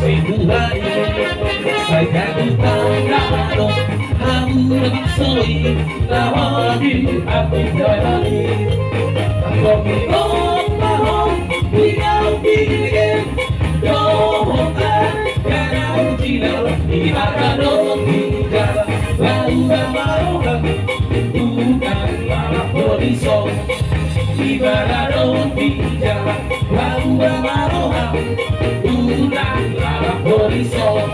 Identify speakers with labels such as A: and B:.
A: buhay sa kagutang-gano ang nagsoy tawagin at ikalangin ang pagkikot mahong ikaw pinigin doon at kanang silaw ibaganong tinggal bangga marohang bukan para polisong ibaganong tinggal bangga marohang bukan para polisong